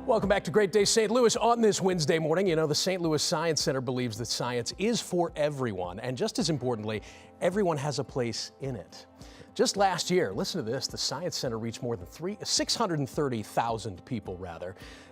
Welcome back to Great Day St. Louis on this Wednesday morning. You know, the St. Louis Science Center believes that science is for everyone, and just as importantly, everyone has a place in it. Just last year, listen to this, the Science Center reached more than 630,000 people,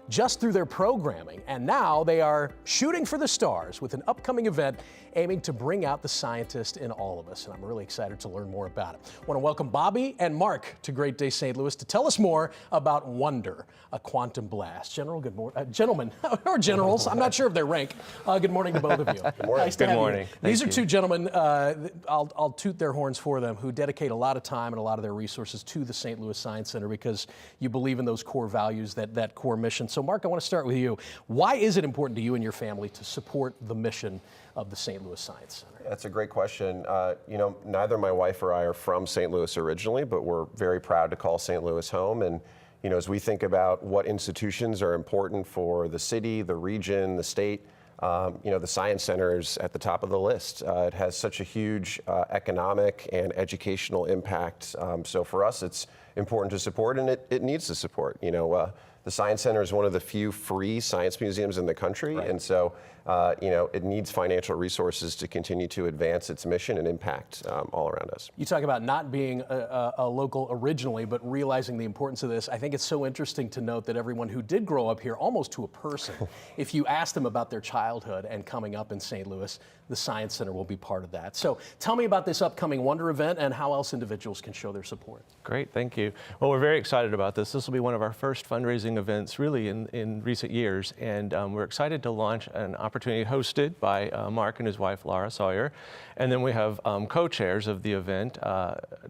just through their programming. And now they are shooting for the stars with an upcoming event aiming to bring out the scientist in all of us. And I'm really excited to learn more about it. I want to welcome Bobby and Mark to Great Day St. Louis to tell us more about Wonder, a quantum blast. Gentlemen, or generals, I'm not sure of their rank. Good morning to both of you. Good morning. Nice to have morning. You. These are two gentlemen, I'll toot their horns for them, who dedicate a lot of time and a lot of their resources to the St. Louis Science Center because you believe in those core values, that core mission. So Mark, I want to start with you. Why is it important to you and your family to support the mission of the St. Louis Science Center? That's a great question. You know, neither my wife or I are from St. Louis originally, but we're very proud to call St. Louis home. And you know, as we think about what institutions are important for the city, the region, the state, you know, the Science Center is at the top of the list. It has such a huge economic and educational impact. So for us, it's important to support, and it needs to support. You know, the Science Center is one of the few free science museums in the country, right. And so you know, it needs financial resources to continue to advance its mission and impact all around us. You talk about not being a local originally, but realizing the importance of this. I think it's so interesting to note that everyone who did grow up here, almost to a person, if you ask them about their childhood and coming up in St. Louis, the Science Center will be part of that. So tell me about this upcoming Wonder event and how else individuals can show their support. Great, thank you. Well, we're very excited about this. This will be one of our first fundraising events really in recent years, and we're excited to launch an opportunity hosted by Mark and his wife Laura Sawyer, and then we have co-chairs of the event,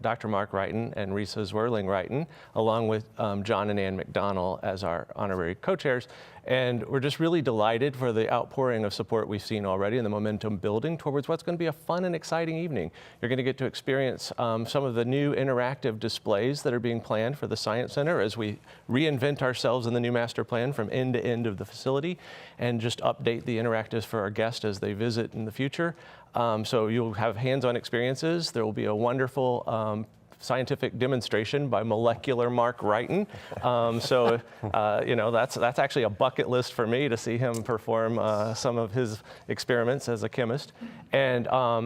Dr. Mark Wrighton and Risa Zwerling-Wrighton, along with John and Ann McDonnell as our honorary co-chairs. And we're just really delighted for the outpouring of support we've seen already and the momentum building towards what's going to be a fun and exciting evening. You're going to get to experience some of the new interactive displays that are being planned for the Science Center as we reinvent ourselves in the new master plan from end to end of the facility and just update the interactives for our guests as they visit in the future. So you'll have hands-on experiences. There will be a wonderful scientific demonstration by molecular Mark Wrighton. You know, that's actually a bucket list for me to see him perform some of his experiments as a chemist. And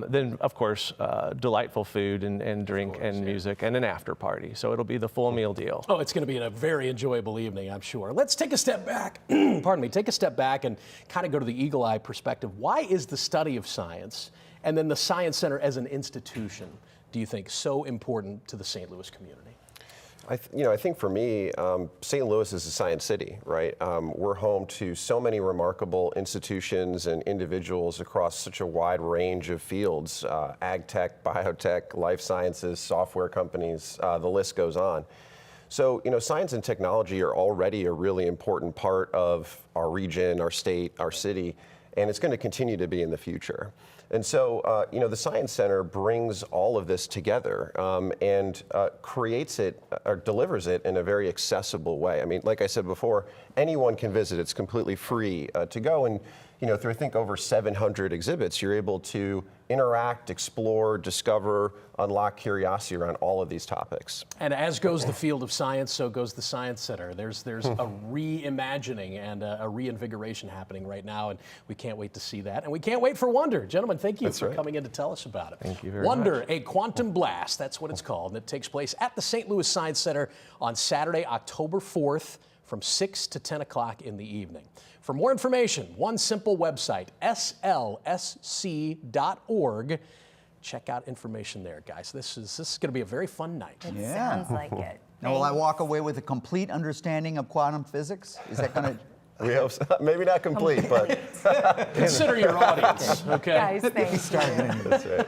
then, of course, delightful food and drink and music and an after party. So it'll be the full meal deal. Oh, it's going to be a very enjoyable evening, I'm sure. Let's take a step back, pardon me, take a step back and kind of go to the eagle eye perspective. Why is the study of science and then the Science Center as an institution, do you think, so important to the St. Louis community? You know, I think for me, St. Louis is a science city, right? We're home to so many remarkable institutions and individuals across such a wide range of fields, ag tech, biotech, life sciences, software companies, the list goes on. So, you know, science and technology are already a really important part of our region, our state, our city, and it's going to continue to be in the future. And so, you know, the Science Center brings all of this together and creates it or delivers it in a very accessible way. I mean, like I said before, anyone can visit. It's completely free to go. And, you know, through I think over 700 exhibits, you're able to interact, explore, discover, unlock curiosity around all of these topics. And as goes the field of science, so goes the Science Center. There's a reimagining and a reinvigoration happening right now, and we can't wait to see that. And we can't wait for Wonder. Gentlemen, thank you for coming in to tell us about it. Thank you very much. Wonder, a quantum blast, that's what it's called, and it takes place at the St. Louis Science Center on Saturday, October 4th, from 6 to 10 o'clock in the evening. For more information, one simple website, slsc.org. Check out information there, guys. This is going to be a very fun night. It sounds like it. Now, will I walk away with a complete understanding of quantum physics? Is that going to... We hope so. Maybe not complete, but... Consider your audience, okay? Guys, thanks. That's right.